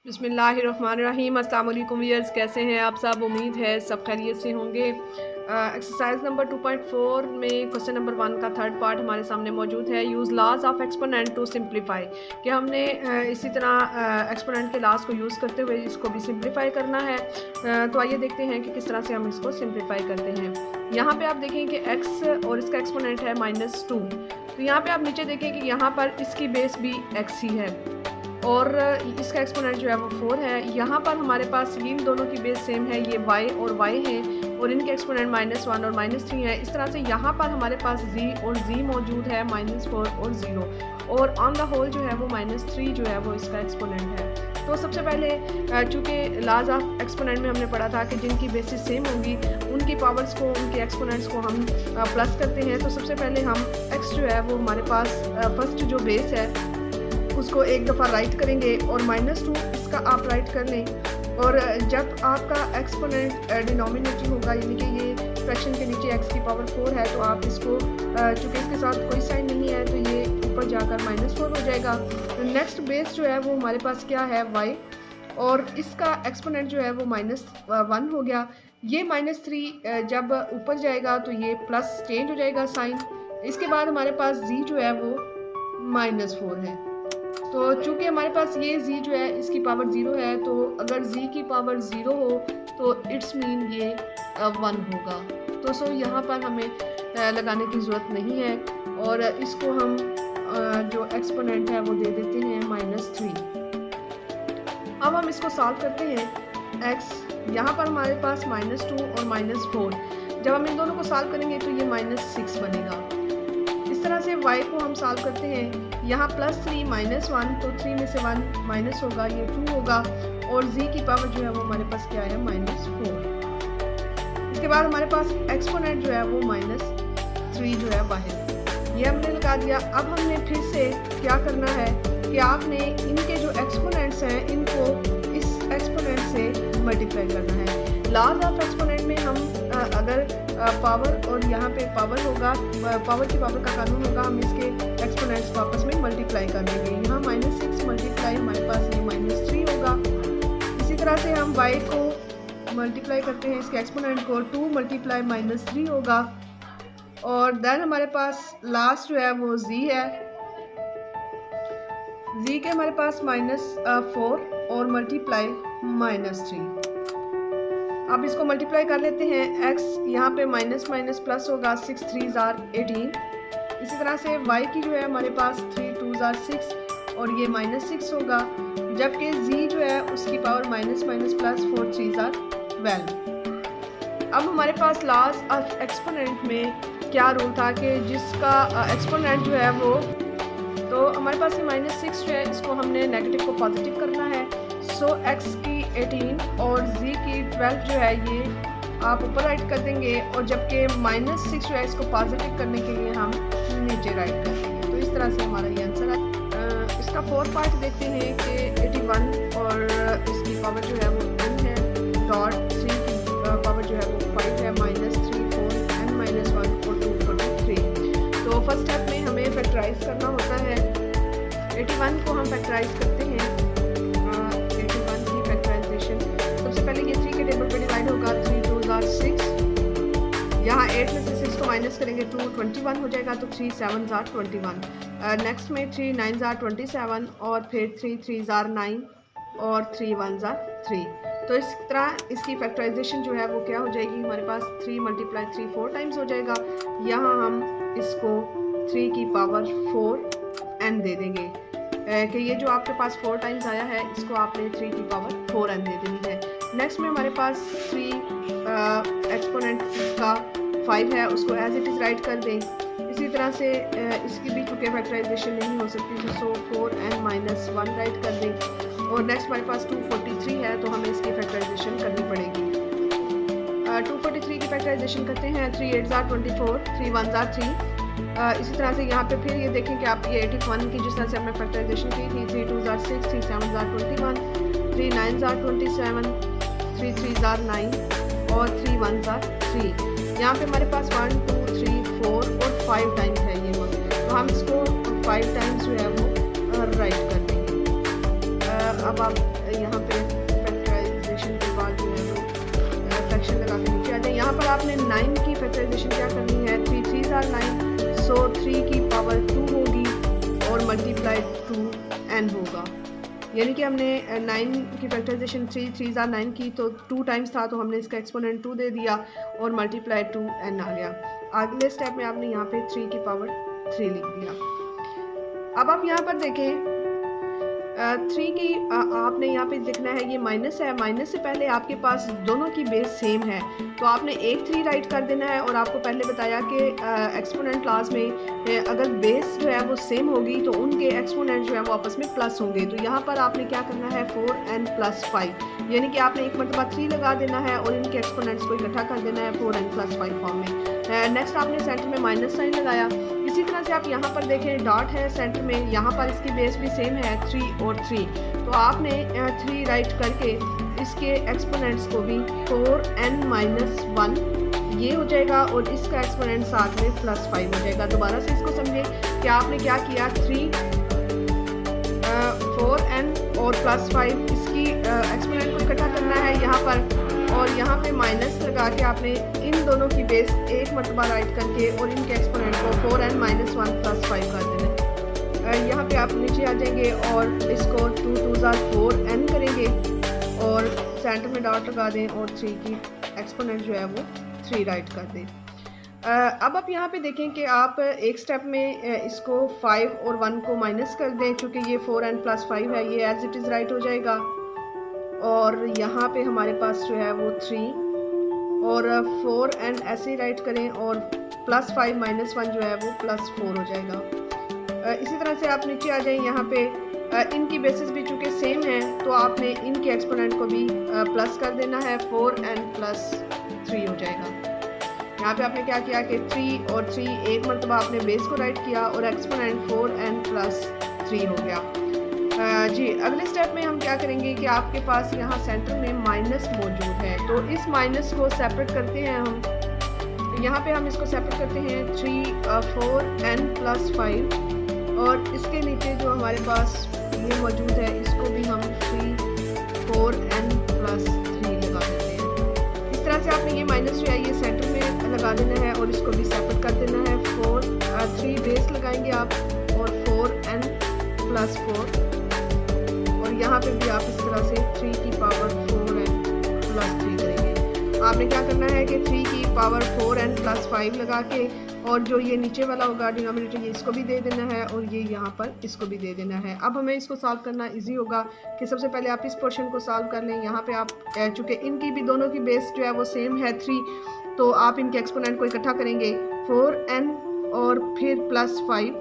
बिस्मिल्लाहिर्रहमानिर्रहीम। अस्सलाम वालेकुम व्यूअर्स, कैसे हैं आप सब? उम्मीद है सब खैरियत से होंगे। एक्सरसाइज नंबर 2.4 में क्वेश्चन नंबर 1 का थर्ड पार्ट हमारे सामने मौजूद है। Use laws of exponent to simplify, कि हमने इसी तरह एक्सपोनेंट के लॉज को यूज़ करते हुए इसको भी सिंप्लीफाई करना है। तो आइए देखते हैं कि किस तरह से हम इसको सिंप्लीफाई करते हैं। यहाँ पे आप देखें कि x और इसका एक्सपोनेंट है -2। तो यहाँ पे आप नीचे देखें कि यहाँ पर इसकी बेस भी x ही है और इसका एक्सपोनेंट जो है वो 4 है। यहाँ पर हमारे पास इन दोनों की बेस सेम है, ये y और y हैं और इनके एक्सपोनेंट -1 और -3 है। इस तरह से यहाँ पर हमारे पास z और z मौजूद है, -4 और 0, और ऑन द होल जो है वो -3 जो है वो इसका एक्सपोनेंट है। तो सबसे पहले चूँकि लॉज ऑफ एक्सपोनेंट में हमने पढ़ा था कि जिनकी बेसिस सेम होंगी उनकी पावर्स को, उनके एक्सपोनेंट्स को हम प्लस करते हैं। तो सबसे पहले हम x जो है वो हमारे पास फर्स्ट जो बेस है उसको एक दफ़ा राइट करेंगे और -2 इसका आप राइट कर लें। और जब आपका एक्सपोनेंट डिनोमिनेटर होगा, यानी कि ये फ्रैक्शन के नीचे x की पावर 4 है, तो आप इसको चूँकि इसके साथ कोई साइन नहीं है तो ये ऊपर जाकर -4 हो जाएगा। नेक्स्ट बेस जो है वो हमारे पास क्या है, y, और इसका एक्सपोनेंट जो है वो -1 हो गया। ये -3 जब ऊपर जाएगा तो ये प्लस चेंज हो जाएगा साइन। इसके बाद हमारे पास z जो है वो -4 है। तो चूँकि हमारे पास ये z जो है इसकी पावर 0 है, तो अगर z की पावर 0 हो तो इट्स मीन ये 1 होगा। तो यहाँ पर हमें लगाने की ज़रूरत नहीं है और इसको हम जो एक्सपोनेंट है वो दे देते हैं -3। अब हम इसको सॉल्व करते हैं। x यहाँ पर हमारे पास -2 और -4, जब हम इन दोनों को सॉल्व करेंगे तो ये -6 बनेगा। इस तरह से y को हम सॉल्व करते हैं। यहाँ +3 -1, तो 3 में से 1 माइनस होगा, ये 2 होगा, और z की पावर जो है वो हमारे पास क्या है, -4। इसके बाद हमारे पास एक्सपोनेंट जो है वो -3 जो है बाहर, ये हमने लगा दिया। अब हमने फिर से क्या करना है कि आपने इनके जो एक्सपोनेंट्स हैं इनको इस एक्सपोनेंट से मल्टीप्लाई करना है। लॉज ऑफ एक्सपोनेंट में हम अगर पावर और यहाँ पे पावर होगा, पावर की पावर का कानून होगा, हम इसके एक्सपोनेंट्स को आपस में मल्टीप्लाई कर देंगे। यहाँ -6 मल्टीप्लाई हमारे पास ये -3 होगा। इसी तरह से हम y को मल्टीप्लाई करते हैं, इसके एक्सपोनेंट को 2 मल्टीप्लाई -3 होगा, और देन हमारे पास लास्ट जो है वो z है। z के हमारे पास -4 और मल्टीप्लाई -3। अब इसको मल्टीप्लाई कर लेते हैं। x यहाँ पे माइनस माइनस प्लस होगा, 6 3 ज़ार 18। इसी तरह से y की जो है हमारे पास 3 2 ज़ार 6 और ये -6 होगा, जबकि z जो है उसकी पावर माइनस माइनस प्लस 4 3 ज़ार 12। अब हमारे पास लॉज ऑफ एक्सपोनेंट में क्या रूल था कि जिसका एक्सपोनेंट जो है वो, तो हमारे पास ये -6 जो है इसको हमने नेगेटिव को पॉजिटिव करना है। सो x की 18 और z की 12 जो है ये आप ऊपर राइट कर देंगे, और जबकि -6 जो है इसको पॉजिटिव करने के लिए हम नीचे राइट कर देंगे। तो इस तरह से हमारा ये आंसर है। इसका फोर्थ पार्ट देखते हैं कि 81 और इसकी पावर जो है वो 10 है, डॉट 3 की पावर जो है वो 5 है, -3 4 n -1 और 2 3। तो फर्स्ट स्टेप में हमें फैक्टराइज करना होता है। 81 को हम फैक्टराइज करते हैं। 81 की फैक्टराइजेशन सबसे पहले ये 3 के टेबल पे डिवाइड होगा, 3 2 ज़ार 6। यहाँ 8 में से 6 को माइनस करेंगे, 2 21 हो जाएगा, तो 3 7 ज़ार 21। नेक्स्ट में 3 9 ज़ार 27 और फिर 3 3 ज़ार 9 और 3 1 ज़ार 3। तो इस तरह इसकी फैक्टराइजेशन जो है वो क्या हो जाएगी, हमारे पास 3 मल्टीप्लाई 3 4 टाइम्स हो जाएगा। यहाँ हम इसको 3 की पावर 4 n दे देंगे कि ये जो आपके पास 4 टाइम्स आया है इसको आपने 3 की पावर 4 n दे देनी है। नेक्स्ट में हमारे पास 3 एक्सपोनेंट का 5 है, उसको एज इट इज़ राइट कर दें। इसी तरह से इसकी भी चूँकि फैक्टराइजेशन नहीं हो सकती, तो 4n -1 राइट कर दें। और नेक्स्ट हमारे पास 243 है, तो हमें इसकी फैक्टराइजेशन करनी पड़ेगी। 243 की फैक्टराइजेशन करते हैं। 3 8 ज़ार 24, 3 1 ज़ार 3। इसी तरह से यहाँ पे फिर ये देखें कि आप ये 81 की जिस तरह से हमने फैक्टराइजेशन की थी, 3 2 ज़ार 6, 3 7 ज़ार 21, 3 9 ज़ार 27, 3 3 ज़ार 9 और 3 1 ज़ार 3। यहाँ पे हमारे पास 1 2 3 4 और 5 टाइम्स है ये वन, तो हम इसको 5 टाइम्स जो है वो राइट कर देंगे। अब आप यहाँ आपने 9 की फैक्टराइजेशन क्या करनी है, 3 3s are 9, सो 3 की पावर 2 होगी और मल्टीप्लाई 2n होगा। यानी कि हमने 9 की फैक्टराइजेशन 3 3s are 9 की, तो 2 टाइम्स था तो हमने इसका एक्सपोनेंट 2 दे दिया और मल्टीप्लाई 2n आ गया। अगले स्टेप में आपने यहाँ पे 3 की पावर 3 लिख दिया। अब आप यहाँ पर देखें 3 की आपने यहाँ पे देखना है, ये माइनस है, माइनस से पहले आपके पास दोनों की बेस सेम है तो आपने एक 3 राइट कर देना है। और आपको पहले बताया कि एक्सपोनेंट क्लास में अगर बेस जो है वो सेम होगी तो उनके एक्सपोनेंट जो है वो आपस में प्लस होंगे। तो यहाँ पर आपने क्या करना है 4n + 5, यानी कि आपने एक मरतबा 3 लगा देना है और इनके एक्सपोनेंट्स को इकट्ठा कर देना है 4n + 5 फॉर्म में। नेक्स्ट आपने सेंटर में माइनस साइन लगाया। इसी तरह से आप यहाँ पर देखें डॉट है सेंटर में, यहाँ पर इसकी बेस भी सेम है 3 और 3, तो आपने 3 राइट करके इसके एक्सपोनेंट्स को भी 4n - 1 ये हो जाएगा और इसका एक्सपोनेंट साथ में +5 हो जाएगा। दोबारा से इसको समझे कि आपने क्या किया, 3 4n और +5 इसकी एक्सपोनेंट को इकट्ठा करना है यहाँ पर, और यहाँ पे माइनस लगा के आपने इन दोनों की बेस एक मरतबा राइट करके और इनके एक्सपोनेंट को 4n - 1 + 5 कर देना है। यहाँ पे आप नीचे आ जाएंगे और इसको 2 2s are 4n करेंगे और सेंटर में डॉट लगा दें और 3 की एक्सपोनेंट जो है वो 3 राइट कर दें। अब आप यहाँ पे देखें कि आप एक स्टेप में इसको 5 और 1 को माइनस कर दें, क्योंकि ये 4n + 5 है, ये एज इट इज़ राइट हो जाएगा। और यहाँ पे हमारे पास जो है वो 3 और 4n ऐसे ही राइट करें और +5 - 1 जो है वो +4 हो जाएगा। इसी तरह से आप नीचे आ जाएं, यहाँ पे इनकी बेसिस भी चूँकि सेम है तो आपने इनके एक्सपोनेंट को भी प्लस कर देना है, 4n + 3 हो जाएगा। यहाँ पे आपने क्या किया कि 3 और 3 एक मरतबा आपने बेस को राइट किया और एक्सपोनेंट 4n + 3 हो गया। जी अगले स्टेप में हम क्या करेंगे कि आपके पास यहाँ सेंटर में माइनस मौजूद है, तो इस माइनस को सेपरेट करते हैं हम। यहाँ पे हम इसको सेपरेट करते हैं 4n + 5 और इसके नीचे जो हमारे पास ये मौजूद है इसको भी हम 4n + 3 लगा देते हैं। इस तरह से आपने ये माइनस जो है ये सेंटर में लगा देना है और इसको भी सेपरेट कर देना है। 3 बेस लगाएंगे आप और 4n + 4 और यहाँ पे भी आप इस तरह से 3 की पावर 4n + 3 करेंगे। आपने क्या करना है कि 3 की पावर 4n + 5 लगा के और जो ये नीचे वाला होगा डिनोमिनेटर ये इसको भी दे देना है और ये यहाँ पर इसको भी दे देना है। अब हमें इसको सॉल्व करना इजी होगा कि सबसे पहले आप इस पोर्शन को सॉल्व कर लें। यहाँ पे आप चूँकि इनकी भी दोनों की बेस जो है वो सेम है 3, तो आप इनके एक्सपोनेंट को इकट्ठा करेंगे 4n और फिर +5।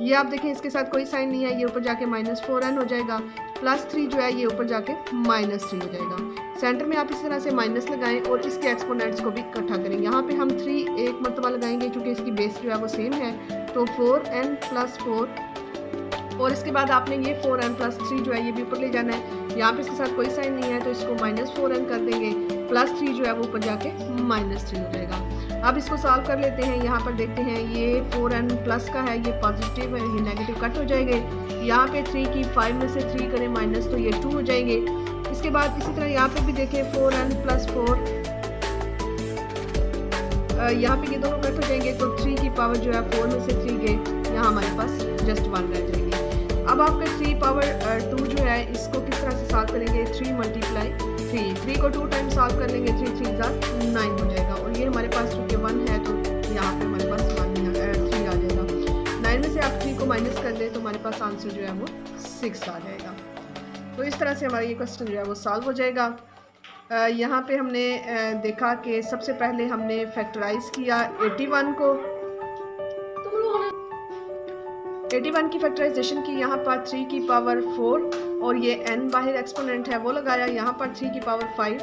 ये आप देखें इसके साथ कोई साइन नहीं है, ये ऊपर जाके -4n हो जाएगा, +3 जो है ये ऊपर जाके -3 हो जाएगा। सेंटर में आप इस तरह से माइनस लगाएं और इसके एक्सपोनेंट्स को भी इकट्ठा करें। यहाँ पे हम 3 एक मरतबा लगाएंगे क्योंकि इसकी बेस जो है वो सेम है, तो 4n + 4 और इसके बाद आपने ये 4n + 3 जो है ये भी ऊपर ले जाना है। यहाँ पे इसके साथ कोई साइन नहीं है तो इसको -4n कर देंगे, +3 जो है वो ऊपर जाके -3 हो जाएगा। अब इसको सॉल्व कर लेते हैं। यहाँ पर देखते हैं ये 4n प्लस का है, ये पॉजिटिव है, ये नेगेटिव कट हो जाएंगे। यहाँ पे 3 की 5 में से 3 करें माइनस तो ये 2 हो जाएंगे। इसके बाद इसी तरह यहाँ पे भी देखें 4n + 4, यहाँ पे ये दोनों कट हो जाएंगे तो 3 की पावर जो है 4 में से 3 गए, यहाँ हमारे पास जस्ट 1 रह जाएंगे। अब आपके 3 पावर 2 जो है इसको किस तरह से सॉल्व करेंगे, 3 × 3 को 2 टाइम सॉल्व कर लेंगे, 3 3s are 9 हो जाएगा और ये हमारे पास चूँकि 1 है तो यहाँ पे हमारे पास 3 आ जाएगा। 9 में से आप 3 को माइनस कर दें तो हमारे पास आंसर जो है वो 6 आ जाएगा। तो इस तरह से हमारा ये क्वेश्चन जो है वो सॉल्व हो जाएगा। यहाँ पे हमने देखा कि सबसे पहले हमने फैक्टराइज किया 81 को, 81 की फैक्टराइजेशन की यहाँ पर 3 की पावर 4 और ये n बाहर एक्सपोनेंट है वो लगाया, यहाँ पर 3 की पावर 5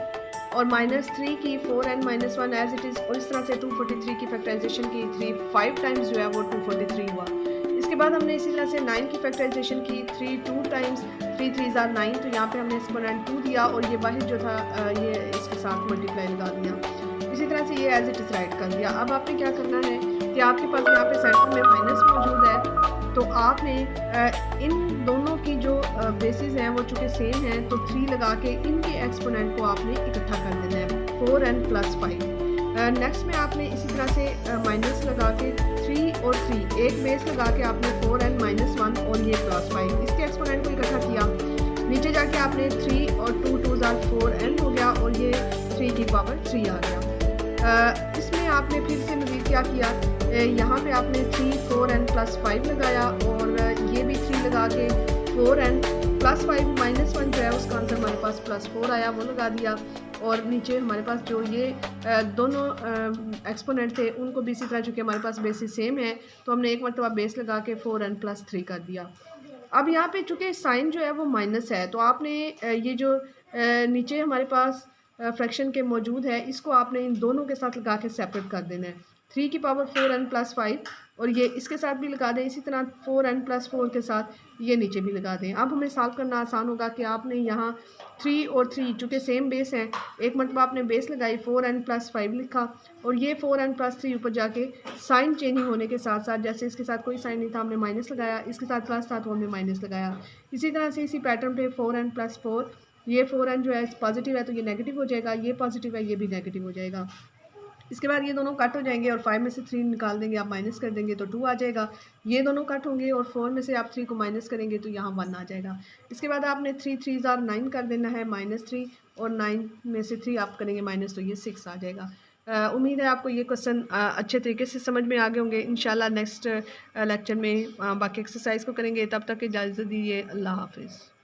और -3 की 4n - 1 एज इट इज़, और इस तरह से 243 की फैक्टराइजेशन की 5 टाइम्स जो है वो 243 हुआ। इसके बाद हमने इसी तरह से 9 की फैक्टराइजेशन की 2 टाइम्स, 3 3s are 9, तो यहाँ पे हमने एक्सपोनेंट 2 दिया और ये बाहर जो था ये इसके साथ मल्टीप्लाई लगा दिया। इसी तरह से ये एज इट इज़ राइट कर दिया। अब आपने क्या करना है कि आपके पास यहाँ पे सेंटर में माइनस मौजूद है तो आपने इन दोनों की जो बेसिस हैं वो चूँकि सेम हैं तो 3 लगा के इनके एक्सपोनेंट को आपने इकट्ठा कर देना है, 4n + 5। नेक्स्ट में आपने इसी तरह से माइनस लगा के 3 और 3 एक बेस लगा के आपने 4n माइनस 1 और ये प्लस 5 इसके एक्सपोनेंट को इकट्ठा किया। नीचे जाके आपने 3 और 2 2 4n हो गया और ये 3 की पावर 3 आ गया। इसमें आपने फिर से मज़ीद क्या किया, यहाँ पे आपने 3 4n प्लस 5 लगाया और ये भी 3 लगा के 4n प्लस 5 माइनस 1 जो है उसका आंसर हमारे पास प्लस 4 आया, वो लगा दिया। और नीचे हमारे पास जो ये दोनों एक्सपोनेंट थे उनको भी इसी तरह, चूँकि हमारे पास बेसिस सेम है तो हमने एक मरतबा बेस लगा के 4n प्लस 3 कर दिया। अब यहाँ पे चूँकि साइन जो है वो माइनस है तो आपने ये जो नीचे हमारे पास फ्रैक्शन के मौजूद है इसको आपने इन दोनों के साथ लगा के सेपरेट कर देना है। 3 की पावर 4n प्लस 5 और ये इसके साथ भी लगा दें, इसी तरह 4n प्लस 4 के साथ ये नीचे भी लगा दें। अब हमें सॉल्व करना आसान होगा कि आपने यहाँ 3 और 3 चूँकि सेम बेस हैं, एक मरतबा आपने बेस लगाई 4n प्लस 5 लिखा और ये 4n प्लस 3 ऊपर जाके साइन चेंजिंग होने के साथ साथ, जैसे इसके साथ कोई साइन नहीं था हमने माइनस लगाया, इसके साथ प्लस था तो हमने माइनस लगाया। इसी तरह से इसी पैटर्न पे 4n प्लस 4, ये 4n जो है पॉजिटिव है तो ये नेगेटिव हो जाएगा, ये पॉजिटिव है ये भी नेगेटिव हो जाएगा। इसके बाद ये दोनों कट हो जाएंगे और 5 में से 3 निकाल देंगे, आप माइनस कर देंगे तो 2 आ जाएगा। ये दोनों कट होंगे और 4 में से आप 3 को माइनस करेंगे तो यहाँ 1 आ जाएगा। इसके बाद आपने 3 3 9 कर देना है, -3 और 9 में से 3 आप करेंगे माइनस तो ये 6 आ जाएगा। उम्मीद है आपको ये क्वेश्चन अच्छे तरीके से समझ में आ गए होंगे। इंशाल्लाह नेक्स्ट लेक्चर में बाकी एक्सरसाइज को करेंगे। तब तक इजाज़त दीजिए। अल्लाह हाफिज़।